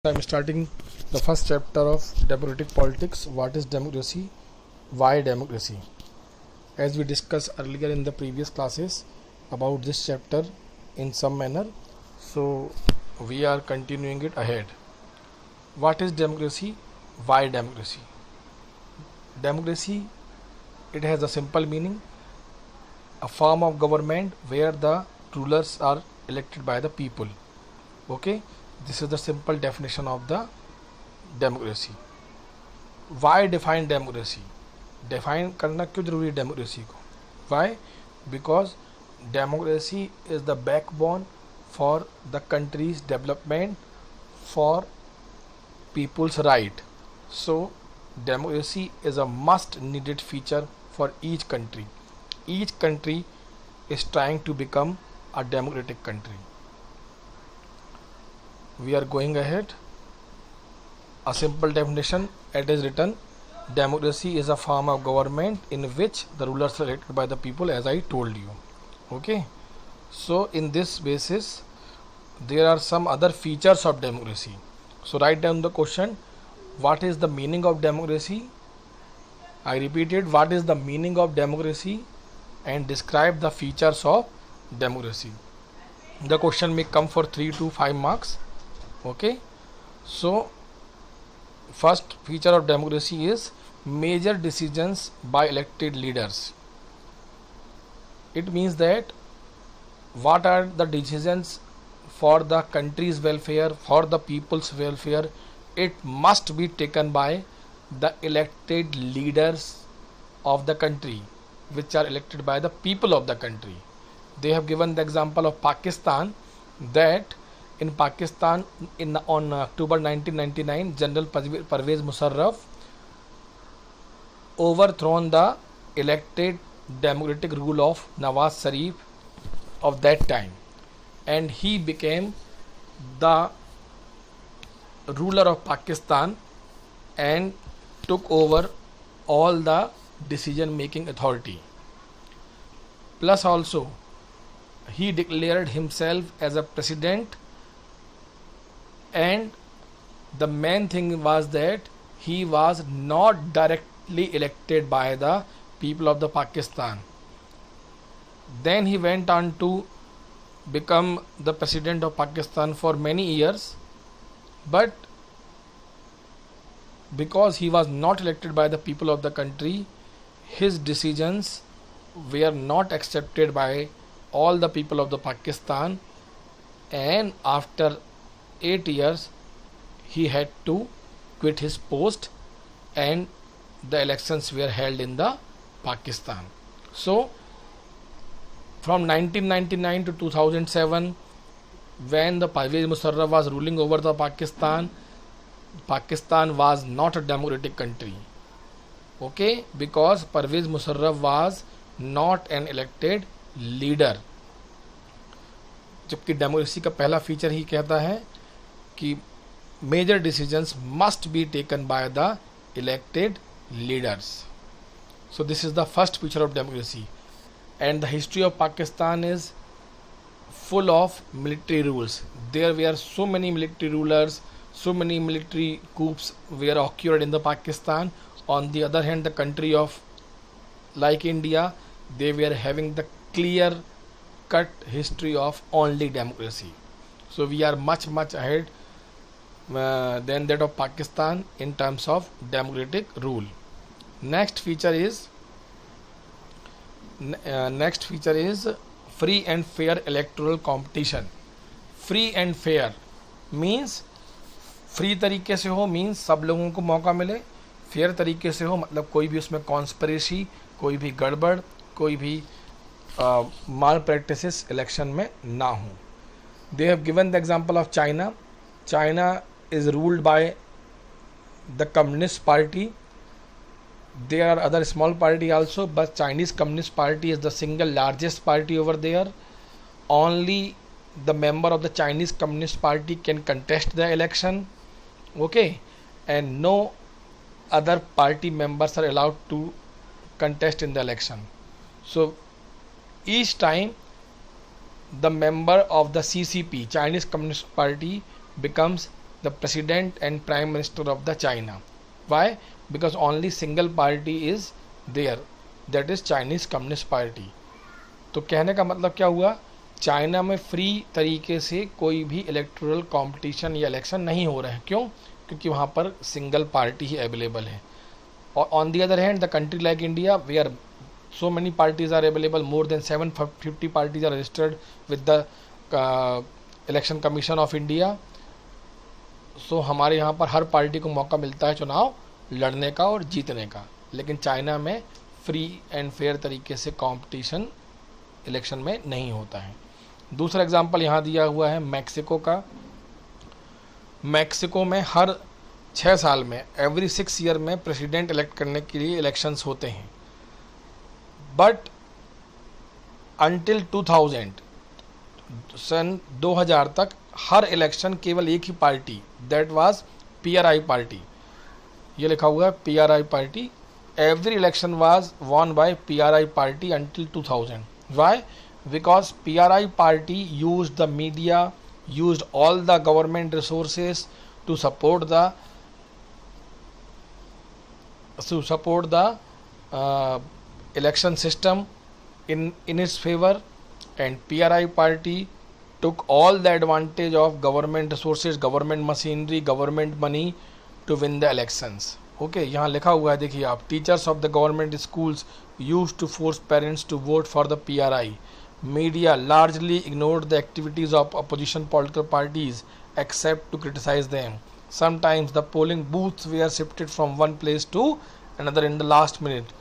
I'm starting the first chapter of democratic politics. What is democracy? Why democracy? As we discussed earlier in the previous classes about this chapter in some manner, so we are continuing it ahead. What is democracy? Why democracy? Democracy, it has a simple meaning, a form of government where the rulers are elected by the people. Okay, this is the simple definition of the democracy. Why define democracy? Define करना क्यों जरूरी है democracy को? Why? Because democracy is the backbone for the country's development, for people's right. So democracy is a must needed feature for each country. Each country is trying to become a democratic country. We are going ahead. A simple definition, it is written: democracy is a form of government in which the rulers are elected by the people, as I told you. Okay, so in this basis there are some other features of democracy. So write down the question: what is the meaning of democracy? I repeated, what is the meaning of democracy, and describe the features of democracy. The question may come for 3 to 5 marks. Okay, so first feature of democracy is major decisions by elected leaders. It means that what are the decisions for the country's welfare, for the people's welfare, it must be taken by the elected leaders of the country, which are elected by the people of the country. They have given the example of Pakistan, that in Pakistan on October 1999, General Pervez Musharraf overthrown the elected democratic rule of Nawaz Sharif of that time, and he became the ruler of Pakistan and took over all the decision making authority. Plus also he declared himself as a president, and the main thing was that he was not directly elected by the people of the Pakistan. Then he went on to become the president of Pakistan for many years, but because he was not elected by the people of the country, his decisions were not accepted by all the people of the Pakistan, and after 8 years he had to quit his post, and the elections were held in the Pakistan. So from 1999 to 2007, when the Pervez Musharraf was ruling over the Pakistan, Pakistan was not a democratic country. Okay, because Pervez Musharraf was not an elected leader. जबकि democracy का पहला feature ही कहता है कि major decisions must be taken by the elected leaders. So this is the first feature of democracy. And the history of Pakistan is full of military rules. There were so many military rulers, so many military coups were occurred in the Pakistan. On the other hand, the country of like India, they were having the clear cut history of only democracy. So we are much ahead than that of Pakistan in terms of democratic rule. Next feature is free and fair electoral competition. Free and fair means free तरीके से हो, means सब लोगों को मौका मिले. Fair तरीके से हो मतलब कोई भी उसमें कॉन्स्पिरेसी, कोई भी गड़बड़, कोई भी माल प्रैक्टिसेस इलेक्शन में ना हो. They have given the example of China. China is ruled by the communist party. There are other small party also, but Chinese Communist Party is the single largest party over there. Only the member of the Chinese Communist Party can contest the election. Okay, and no other party members are allowed to contest in the election. So each time the member of the CCP, Chinese Communist Party, becomes the president and prime minister of the China. Why? Because only single party is there, that is Chinese Communist Party. तो कहने का मतलब क्या हुआ, China में free तरीके से कोई भी इलेक्टोरल कंपटीशन या इलेक्शन नहीं हो रहा है. क्यों? क्योंकि वहाँ पर सिंगल पार्टी ही अवेलेबल है. और on the other hand the country like India where so many parties are available, more than 750 parties are registered with the election commission of India. So हमारे यहाँ पर हर पार्टी को मौका मिलता है चुनाव लड़ने का और जीतने का. लेकिन चाइना में फ्री एंड फेयर तरीके से कंपटीशन इलेक्शन में नहीं होता है. दूसरा एग्जांपल यहाँ दिया हुआ है मैक्सिको का. मैक्सिको में हर 6 साल में एवरी 6 ईयर में प्रेसिडेंट इलेक्ट करने के लिए इलेक्शंस होते हैं. बट अंटिल 2000 सन 2000 तक हर इलेक्शन केवल एक ही party, that was PRI party. ये लिखा हुआ है PRI party. Every election was won by PRI party until 2000. Why? Because PRI party used the media, used all the government resources to support the election system in its favor, and PRI party took all the advantage of government resources, government machinery, government money to win the elections. Okay, यहाँ लिखा हुआ है देखिए आप, teachers of the government schools used to force parents to vote for the PRI. Media largely ignored the activities of opposition political parties except to criticize them. Sometimes the polling booths were shifted from one place to another in the last minute.